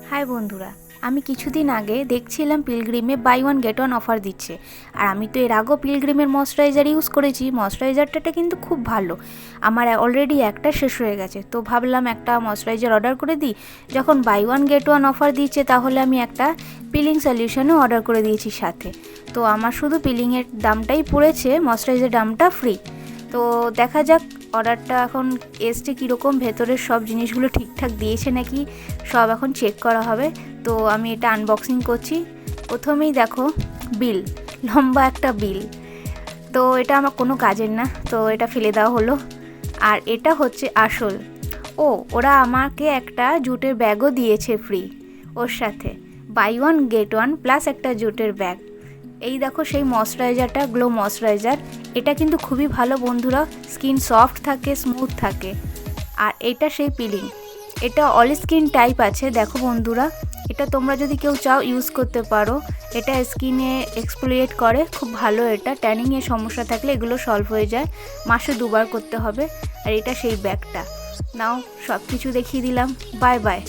High বন্ধুরা, আমি কিছুদিন আগে দেখছিলাম পিলগ্রিমে buy one get one offer দিচ্ছে। আর আমি তো এর আগেও পিলগ্রিমের ময়শ্চারাইজার ইউজ করেছি। ময়শ্চারাইজারটা কিন্তু খুব ভালো। আমার অলরেডি একটা শেষ হয়ে গেছে, তো ভাবলাম একটা ময়শ্চারাইজার অর্ডার করে দিই। যখন buy one get one offer দিচ্ছে তাহলে আমি একটা পিলিং সলিউশনও অর্ডার করে দিয়েছি সাথে। তো আমার শুধু পিলিংয়ের দামটাই পড়েছে, ময়শ্চারাইজার দামটা ফ্রি। তো দেখা যাক অর্ডারটা এখন এসছে কীরকম, ভেতরের সব জিনিসগুলো ঠিকঠাক দিয়েছে নাকি সব এখন চেক করা হবে। তো আমি এটা আনবক্সিং করছি। প্রথমেই দেখো বিল, লম্বা একটা বিল। তো এটা আমার কোনো কাজের না, তো এটা ফেলে দেওয়া হলো। আর এটা হচ্ছে আসল। ওরা আমাকে একটা জুটের ব্যাগও দিয়েছে ফ্রি ওর সাথে। Buy one get one plus একটা জুটের ব্যাগ। এই দেখো সেই ময়শ্চারাইজারটা, গ্লো ময়শ্চারাইজার। এটা কিন্তু খুবই ভালো বন্ধুরা, স্কিন সফট থাকে, স্মুথ থাকে। আর এটা সেই পিলিং, এটা অল স্কিন টাইপ আছে। দেখো বন্ধুরা, এটা তোমরা যদি কেউ চাও ইউজ করতে পারো। এটা স্কিনে এক্সফোলিয়েট করে, খুব ভালো। এটা ট্যানিংয়ের সমস্যা থাকলে এগুলো সলভ হয়ে যায়। মাসে 2বার করতে হবে। আর এটা সেই ব্যাগটা। নাও সব কিছু দেখিয়ে দিলাম। Bye bye.